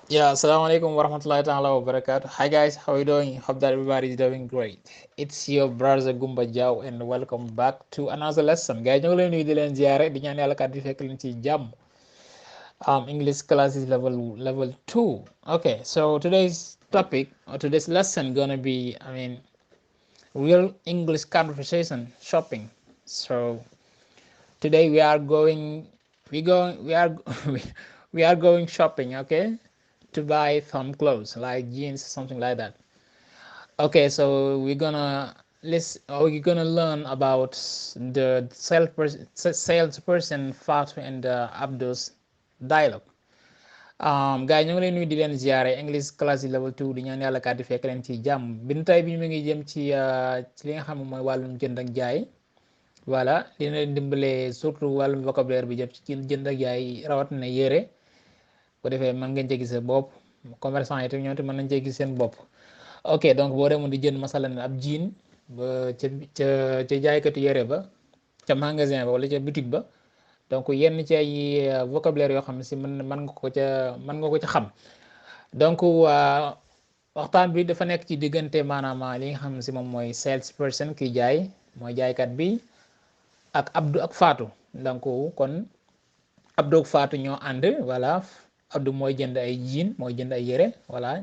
Yeah, assalamu alaikum warahmatullahi ta'ala wabarakatuh. Hi guys, how are you doing? Hope that everybody is doing great. It's your brother Gumba Jaw and welcome back to another lesson. Guys, ñu ngi leen nuyu di leen ziare di ñaan yàlla kat di fekk leen ci jàmm. English classes level 2. Okay, so today's topic or today's lesson gonna be real English conversation shopping. So today we are we are going shopping, okay, to buy some clothes like jeans, something like that. Okay, so we're gonna learn about the salesperson Fatou and Abdul's dialogue. Gars yi ñu ngi leen nuyu di leen ziare English class yi level 2 di ñaan yàlla kàddu fekk leen ci jàmm. Bind tay bi mi ngi jëm ci li nga xam ne mooy wàllum jënd ak jaay. Voilà dina leen dimbale surtout wàllum vocabulaire bi jëm ci jënd ak jaay rawatina yére bu defee mën ngeen cee gis seen bopp commerçant yi tamit ñoom tamit mën nañ cee gis seen bopp. Ok, donc boo demoon di jënd masalan ab jean ba ca jaaykatu yére ba ca magasin ba wala ca boutique ba donc yenn ci ay vocabulaire yoo xam ne si mën nga ko ca xam. Donc waxtaan bi dafa nekk ci diggante maanaam li nga xam ne si moom mooy sales person kiy jaay mooy jaaykat bi ak Abdou ak Fatou. Donc kon Abdou ak Fatou ñoo ànd voilà Abdou mooy jënd ay jean mooy jënd ay yére voilà.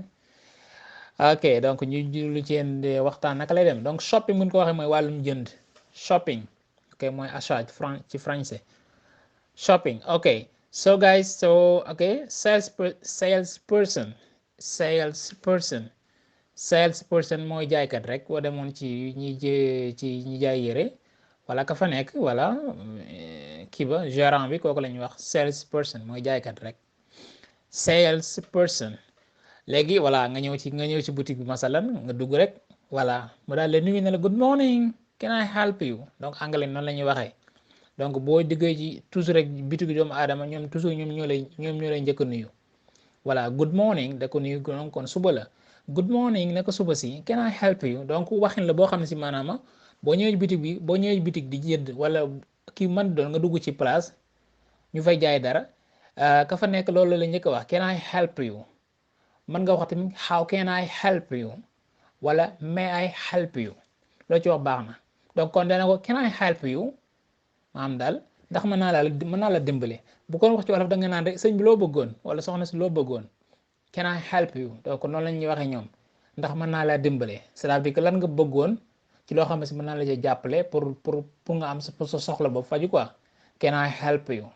Ok, donc ñu lu ci waxtaan naka lay dem donc shopping mun ko waxee mooy wàllum jënd shopping ok mooy achat ci français shopping. Ok, so guys, so ok salesperson mooy jaaykat rek boo demoon ci ñi jaay yére wala ka fa nekk wala kii ba gérant bi kooku la ñuy wax salesperson mooy jaaykat rek salesperson. Léegi voilà nga ñëw ci boutique bi masalan nga dugg rek voilà mu daal leen nuyu ne la good morning, can I help you? Donc anglais noonu la ñuy waxee. Donc boo diggee ci toujours rek boutique doomu aadama ñoom toujours ñoom ñoo lay njëkk a nuyu. Voilà good morning da ko nuyu donc kon suba la good morning ne ko suba si can I help you? Donc waxin la boo xam ne si maanaam boo ñëwee boutique di jënd wala kii man doon nga dugg ci place ñu fay jaay dara ka fa nekk loolu la njëkk a wax can I help you? mën nga wax tamit how can I help you wala may I help you loo ci wax baax na. Donc kon dana ko can I help you maam daal ndax mën naa la dimbale bu ko wax ci wolof da nga naan rek sëñ bi loo bëggoon wala soxna si loo bëggoon can I help you. donc noonu la ñuy waxee ñoom ndax mën naa la dimbale c'est-à-dire que lan nga bëggoon ci loo xam ne si mën naa la ci jàppale pour nga am sa soxla boobu faju quoi can I help you.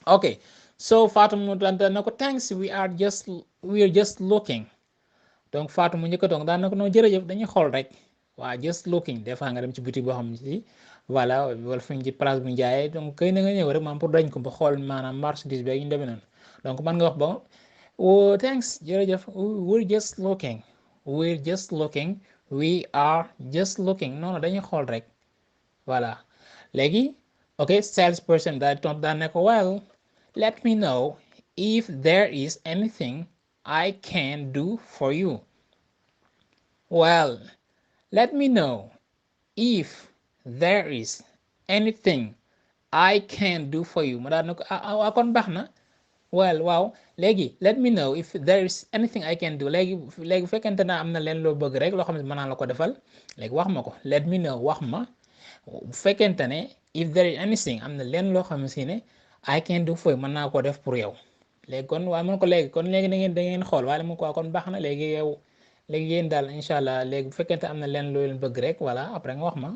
ok, so Fatou mu daan na ko thanks we are just looking. Donc Fatou mu njëkk a toog daan na ko non jërëjëf dañuy xool rek waa just looking des fois nga dem ci boutique boo xam ne si voilà wala fu ñu ci place bu ñu jaayee donc kay na nga ñëw rek maanaam pour dañ ko ba xool maanaam marchandise bi ak ñu demee noonu donc mën nga wax ba oh thanks jërëjëf we're just looking we are just looking non dañuy xool rek voilà. Léegi ok salesperson daal tontu daan ne ko well let me know if there is anything I can do for you. Well, let me know if there is anything I can do for you. Ma daal ne ko kon baax na. Well waaw léegi let me know if there is anything I can do léegi bu fekkente ne am na leen loo bëgg rek loo xam ne mën naa la ko defal léegi wax ma ko let me know wax ma bu fekkente ne if there is anything am na leen loo xam ne si ne I can do for you mën naa ko def pour yow. Léegi kon waaye mën ko léegi da ngeen xool waaye mu ko kon baax na léegi yow léegi yéen daal incha allah léegi bu fekkente am na leen loo leen bëgg rek voilà après nga wax ma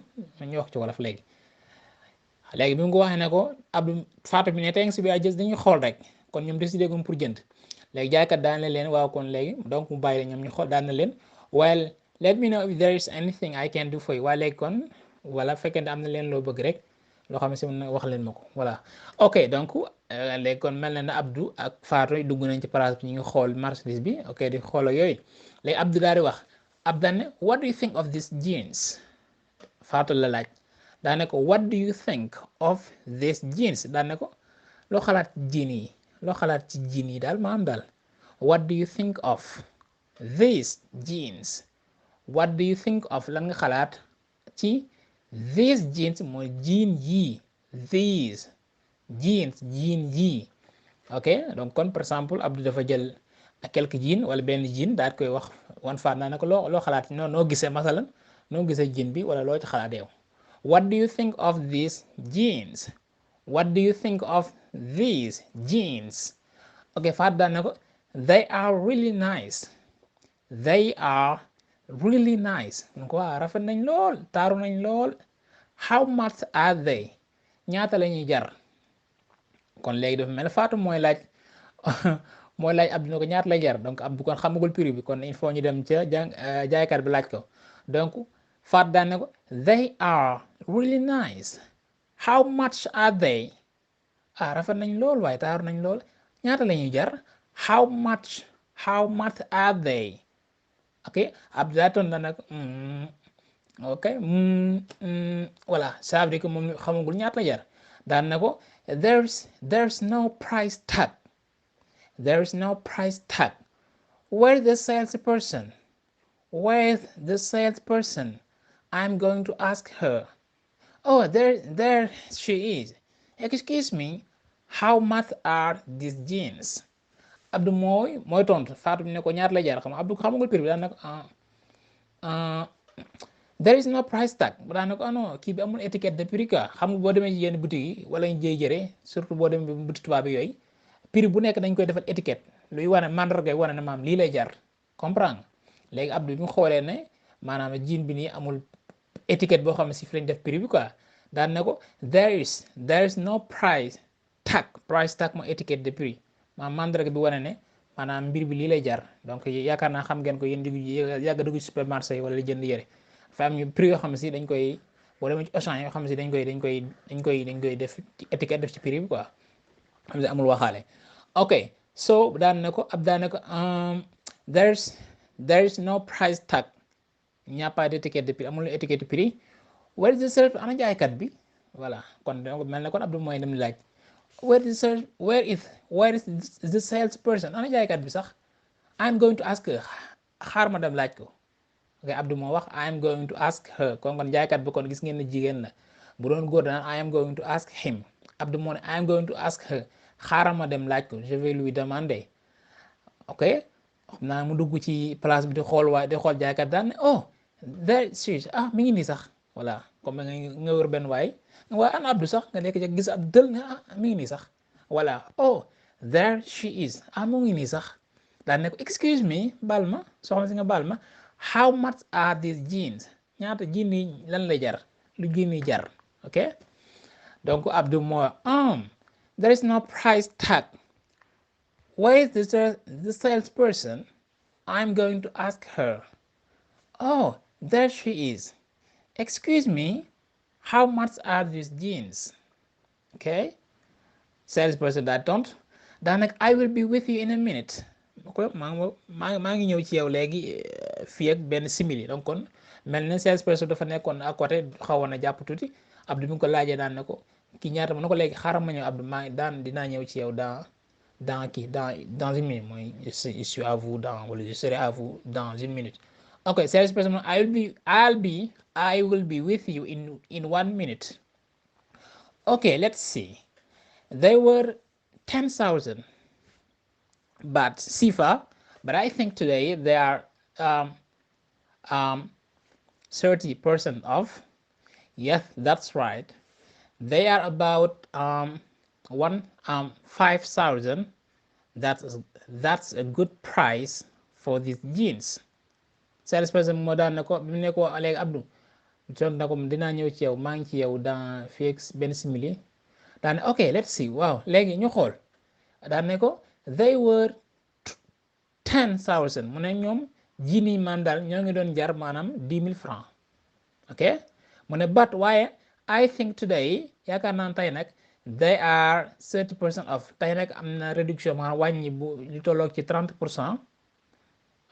ñu wax ci wolof léegi bi mu ko waxee ne ko Abdou Fatou bi ne tey si bi ay jës dañuy xool rek kon ñoom décidé gum pour jënd léegi jaaykat daan na leen waaw kon léegi donc mu bàyyi ñoom ñu xool daan na leen well let me know if there is anything I can do for you waaye léegi kon voilà fekkente am na leen loo bëgg rek loo xam ne si mën na wax leen ma ko voilà. ok donc léegi kon mel na ne Abdou ak Fatou dugg nañ ci place bi ñu ngi xool marchandise bi ok di xooloo yooyu léegi Abdou daal di wax Abdou daan ne what do you think of this jeans? Fatou la laaj daan ne ko what do you think of this jeans? daan ne ko loo xalaat jean yi loo xalaat ci jean yi daal maam daal what do you think of these jeans? what do you think of lan nga xalaat ci these jeans mooy jean yii these jeans jean yii ok donc kon par exemple Abdou dafa jël ak quelques jean wala benn jean daal koy wax wan faat naa ne ko loo xalaat noo gisee masalan noo gisee jean bi wala loo ci xalaat yow. What do you think of these jeans? What do you think of these jeans? Ok, faat daal ne ko they are really nice. They are really nice. ko waa rafet nañ lool taaru nañ lool. How much are they? ñaata la ñuy jar. kon léegi dafa mel ne Fatou mooy laaj mooy laaj Abdou ne ko ñaata lay jar donc Abdou kon xamagul prix bi kon il faut ñu dem ca jaaykat bi laaj ko donc Fatou daan ne ko they are really nice. How much are they? Rafet nañ lool waaye taaru nañ lool ñaata la ñuy jar. How much are they? ok Abdou daa toon na nag ok voilà ça veut dire que moom xamagul ñaata la jar daan na ko there's no price tag. There's no price tag. Where's the salesperson? Where's the salesperson? I'm going to ask her. Oh, there she is. Excuse me, how much are these jeans? Abdou mooy tontu Fatou ne ko ñaata la jar xam Abdou xamagul prix bi daan na ko there is no price tag daan na ko non kii bi amul étiquette de prix quoi xam nga boo demee ci yenn boutique yi wala ñu jëre surtout boo demee boutique tubaab bi yooyu prix bu nekk dañ koy defal étiquette luy wane mandarga wane ne maam lii lay jar comprendre léegi Abdou bi mu xoolee ne maanaam jean bi nii amul étiquette boo xam ne si fi lañ def prix bi quoi daan na ko there is no price tag. Price tag mooy étiquette de prix maanaam mandarga bi wane ne maanaam mbir bi lii lay jar donc yaakaar naa xam ngeen ko yéen yàgg dugg supermarché yi wala li jënd yëre dafa am ñu prix yoo xam ne si dañ koy boo demee ci Auchan yoo xam ne si dañ koy def étiquette def ci prix bi quoi xam ne amul waxaale. ok so daan na ko ab daan na ko there is no price tag. Il n'y a pas d'étiquette de prix amul étiquette de prix. Where is the sales ana jaaykat bi voilà kon mel na kon Abdou mooy dem laaj where is the salesperson ana jaaykat bi sax. I'm going to ask her xaar ma dem laaj ko. ok Abdou moo wax I'm going to ask her kon jaaykat bi kon gis ngeen ne jigéen la bu doon góor daan I am going to ask him. Abdou moo ne I'm going to ask her xaaral ma dem laaj ko je vais lui demander. ok xam naa mu dugg ci place bi di xool waaye di xool jaaykat daan ne oh there she is mi ngi nii sax voilà comme nga wër benn waay waaye ana Abdou sax nga nekk gis ab dël nga mi ngi nii sax voilà oh there she is mu ngi nii sax daan ne ko excuse me baal ma soxna si nga baal ma how much are these jeans ñaata jean yi lan lay jar lu jean yi jar ok donc Abdou moo there is no price tag. Where is the salesperson? I'm going to ask her. Oh, there she is. Excuse me, how much are these jeans? Okay. Salesperson daa tontu daanaka I will be with you in a minute. maa ngi ñëw ci yow léegi fii ak benn simili donc kon mel na salesperson dafa nekkoon à côté xawoon na jàpp tuuti Abdou mi ngi ko laajee daan na ko ki ñaata mu ne ko léegi xaaral ma ñëw Abdou dinaa ñëw ci yow dans une minute mooy je suis à vous wala je serai à vous dans une minute. ok salesperson I will be with you in 1 minute. okay let's see. They were 10,000 but Sifa, but I think today they are 30% off. Yes, that's right. They are about 5,000. That's a good price for these jeans. Salesperson moo daan na ko bi mu ne ko léegi Abdou toon na ko dinaa ñëw ci yow maa ngi ci yow dans fii ak benn simili daan ok let's see waaw léegi ñu xool daan ne ko they were 10,000 mu ne ñoom jean yi maam daal ñoo ngi doon jar maanaam 10,000 francs. ok mu ne but waaye I think today yaakaar naa tey nag they are 30% off tey nag am na réduction maanaam wàññi bu lu tolloog ci 30%.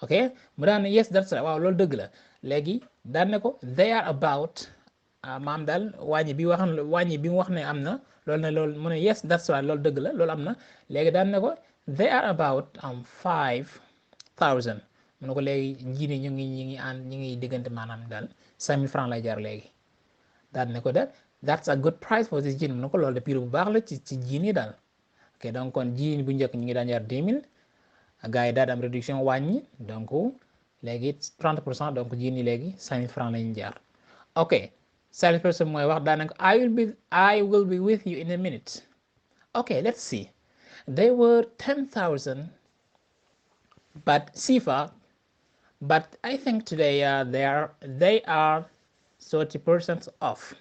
ok mu daan ne yes that's right waaw loolu dëgg la léegi daan ne ko they are about maam daal wàññi bi mu wax ne am na loolu mu ne yes that's right loolu dëgg la loolu am na léegi daan ne ko they are about 5,000 mu ne ko léegi ji ni ñu ngi diggante maanaam daal 5,000 francs lay jar léegi daan ne ko that's a good price for this jean mu ne ko loolu de prix bu baax la ci jean yi daal ok donc kon jean bu njëkk ñu ngi daan jar 10,000 gars yi daal di am réduction wàññi donc léegi 30%, donc jii léegi 5000 francs lañu jaar. ok salesperson mooy wax daanaka I will be with you in a minute. okay, let's see. They were 10,000 but Sifa, but I think today they are 30% off.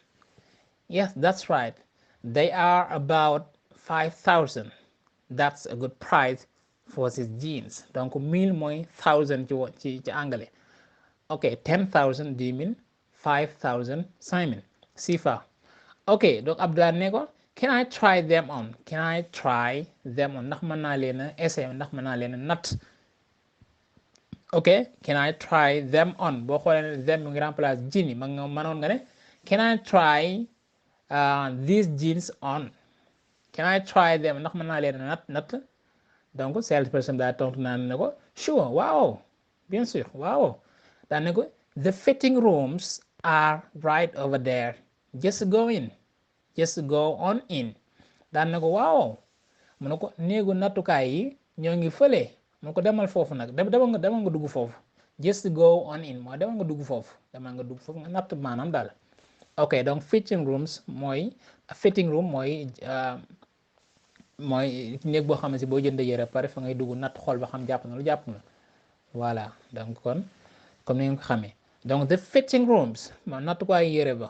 Yes, that's right. They are about 5,000. That's a good price for these jeans. Donc 1000 mooy 1000 ci àngale. ok 10,000 10,000 5,000 5,000 Sifa. ok donc Abdullah ne ko can I try them on ndax mën naa leen a essayer ndax mën naa leen a natt. ok can I try them on boo xoolee them mu ngi remplace jean yi mënoon nga ne can I try these jeans on. can I try them ndax mën naa leen a natt. donc salesperson daa tontu naan ne ko sure waaw bien sûr waaw daan ne ko the fitting rooms are right over there, just go on in. daan ne ko waaw mu ne ko néegu nattukaay yi ñoo ngi fële mu ne ko demal foofu nag demal nga dugg foofu, just go on in mooy demal nga dugg foofu nga natt maanaam daal. ok donc fitting room mooy mooy néeg boo xam ne si boo jënd yére pare fa ngay dugg natt xool ba xam jàpp na lu jàpp na voilà. donc kon comme ni ngeen ko xamee donc the fitting rooms ma nattukaay yére ba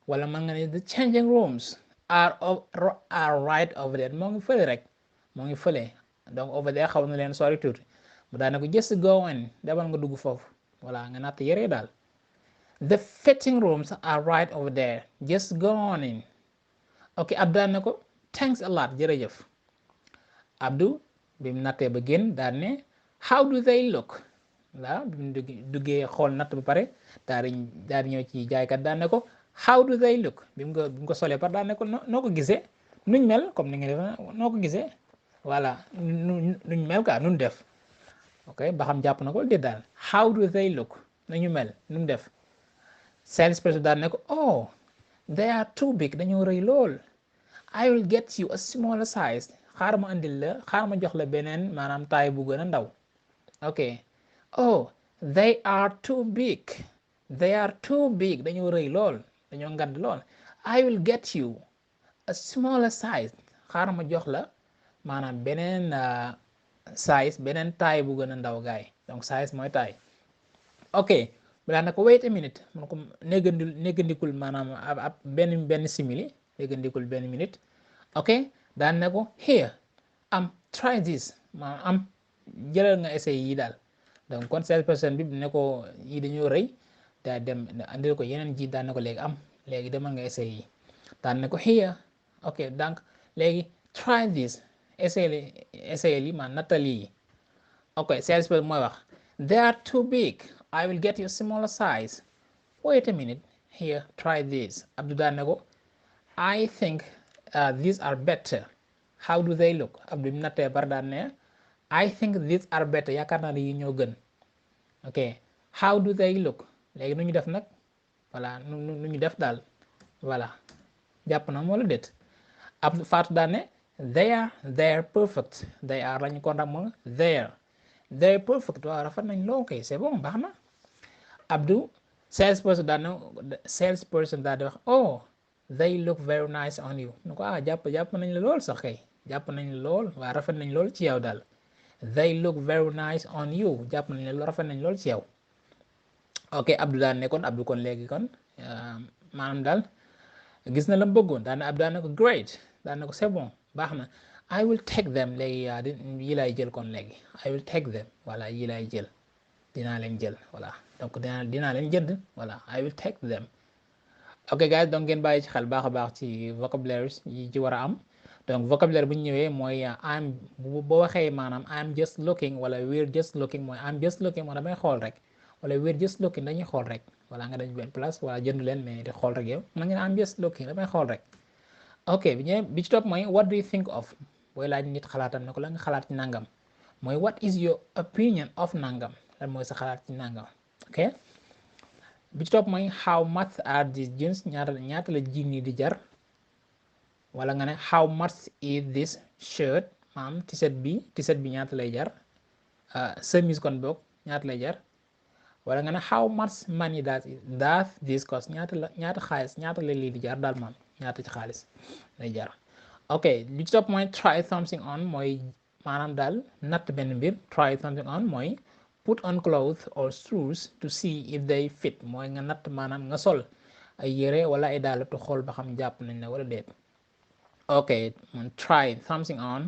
wala man nga ne the changing rooms are right over there moo ngi fële rek moo ngi fële donc over there xaw na leen sori tuuti mu daane ko just go on demal nga dugg foofu voilà nga natt yére daal. the fitting rooms are right over there, just go on in. ok Abdou daan ne ko thanks a lot jërëjëf. Abdou bi mu nattee ba génn daan ne how do they look. waaw bi mu duggee xool natt ba pare daal di ñëw ci jaaykat daan ne ko how do they look bi mu ko solee par daan ne ko noo ko gisee nuñ mel comme ni nga def noo ko gisee voilà nuñ mel quoi nun def. ok ba xam jàpp na ko déet daal how do they look nañu mel nun def. salesperson daan ne ko oh they are too big dañoo rëy lool. I will get you a smaller size xaar ma jox la beneen maanaam taay bu gën a ndaw. ok oh they are too big dañoo rëy lool dañoo ngand lool. I will get you a smaller size xaar ma jox la maanaam beneen size beneen taay bu gën a ndaw gaay donc size mooy taay. ok balaa na ko wait a minute mun ko néggandikul maanaam ab benn simili néggandikul benn minute. ok daan ne ko here try this maanaam jëlal nga essay yi daal. donc kon salesperson bi ne ko yi dañoo rëy daa dem andil ko yeneen ji daan ne ko léegi demal nga essay yi daan ne ko here. ok donc léegi try this essay li ma nattal yi. ok salesperson mooy wax they are too big, I will get you a smaller size. wait a minute, here try this. Abdou daan ne ko I think these are better. how do they look. Abdou bi nattee bar daan ne I think these are better yaakaar naa ne yi ñoo gën. ok how do they look léegi nu ñu def nag voilà nu ñu def daal voilà jàpp na moo la déet. Abdou Fatou daan ne they are perfect. they are lañu ko ndax moom they are perfect waaw rafet nañ loo kay c'est bon baax na. Abdou salesperson daan di wax oh they look very nice on you nu ko jàpp nañ la lool sax kay jàpp nañ la lool waaye rafet nañ lool ci yow daal. they look very nice on you jàpp nañ la rafet nañ lool ci yow. ok Abdou daan ne kon Abdou kon léegi kon maanaam daal gis na la mu bëggoon daan ne Abdou daan ne ko great daan ne ko c'est bon baax na. I will take them léegi yi laay jël kon léegi I will take them voilà yi laay jël dinaa leen jël voilà donc dinaa leen jënd voilà I will take them. ok guys donc ngeen bàyyi ci xel baax a baax ci vocabulaire yi ci war a am. donc vocabulaire bu ñu ñëwee mooy I'm boo waxee maanaam I'm just looking wala we're just looking mooy I'm just looking moo damay xool rek wala we're just looking dañuy xool rek wala nga dañ benn place wala jënd leen mais di xool rek yow na ngeen I'm just looking damay xool rek. ok bi ci topp mooy what do you think of booy laaj nit xalaatam ne ko la nga xalaat ci nangam mooy what is your opinion of nangam lan mooy sa xalaat ci nangam. ok bi ci topp mooy how much are these jeans ñaata la jean yi di jar wala nga ne how much is this shirt maanaam t-shirt bi ñaata lay jar semis kon boog ñaata lay jar wala nga ne how much money does this cost ñaata xaalis ñaata la lii di jar daal moom ñaata ci xaalis lay jar. ok li ci topp mooy try something on mooy maanaam daal natt benn mbir. Try something on mooy put on clothes or shoes to see if they fit mooy nga natt maanaam nga sol ay yére wala ay dàll tu xool ba xam jàpp nañ la wala déet. ok man try something on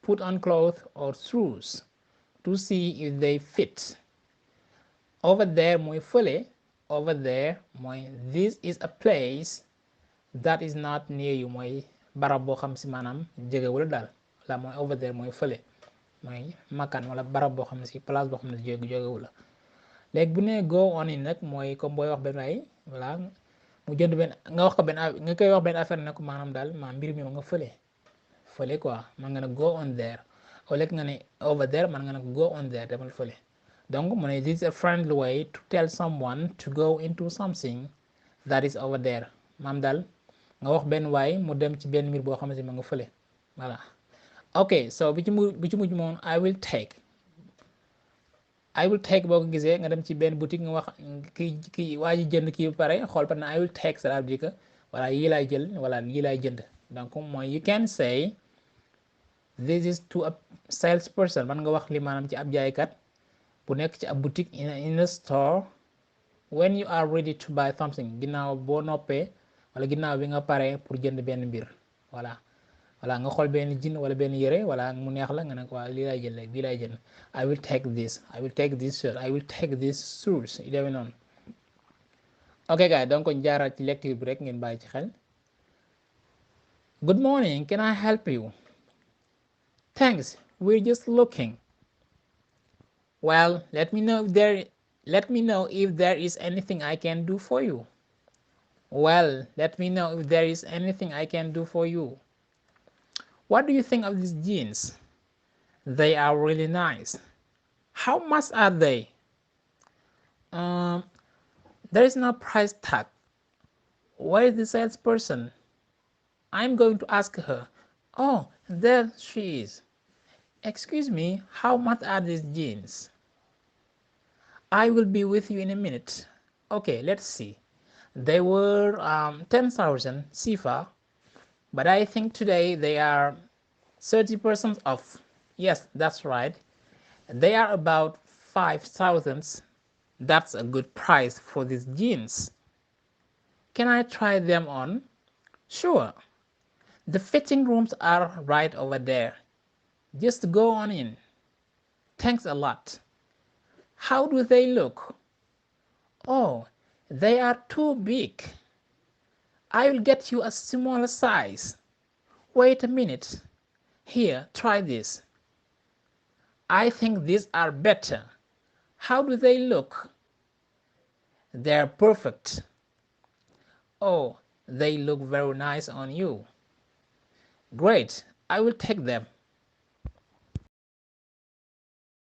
put on clothes or shoes to see if they fit. over there mooy fële. over there mooy this is a place that is not near you mooy barab boo xam si maanaam jegewula daal wala mooy over there mooy fële mooy makaan wala barab boo xam ne si place boo xam ne jegewula. léegi bu nee go on in nag mooy comme booy wax benn waay voilà mu jënd benn nga wax ko benn nga koy wax benn affaire ne ko maanaam daal maa mbir mi ma nga fële fële quoi man nga ne go on there au lieu nga ne over there man nga ne go on there demal fële. donc mu ne this is a friendly way to tell someone to go into something that is over there maam daal nga wax benn waay mu dem ci benn mbir boo xam ne ma nga fële voilà. ok so bi ci mujj moom I will take boo ko gisee nga dem ci benn boutique nga wax kii waa ji jënd kii ba pare xool pa na I will take ça veut dire que voilà yii laay jël voilà yii laay jënd. donc mooy you can say this is to a salesperson man nga wax li maanaam ci ab jaaykat bu nekk ci ab boutique in a store when you are ready to buy something ginnaaw boo noppee wala ginnaaw bi nga paree pour jënd benn mbir voilà. voilà nga xool benn jean wala benn yére wala mu neex la nga ne ko waa lii laay jël léegi bii laay jënd I will take this shirt I will take this shoes i demee noonu. ok gars yi donc jaaraat ci lecture bi rek ngeen bàyyi ci xel. good morning, can I help you? Thanks, we're just looking. well, let me know if there is anything I can do for you. What do you think of these jeans? They are really nice. How much are they? There is no price tag. Where is the salesperson? I'm going to ask her. Oh, there she is. Excuse me, how much are these jeans? I will be with you in a minute. Okay, let's see. They were 10,000 sifa, but I think today they are 30% off. Yes, that's right. They are about 5,000. That's a good price for these jeans. Can I try them on? Sure. The fitting rooms are right over there. Just go on in. Thanks a lot. How do they look? Oh, they are too big. I will get you a smaller size. Wait a minute. Here, try this. I think these are better. How do they look? They're perfect. Oh, they look very nice on you. Great, I will take them.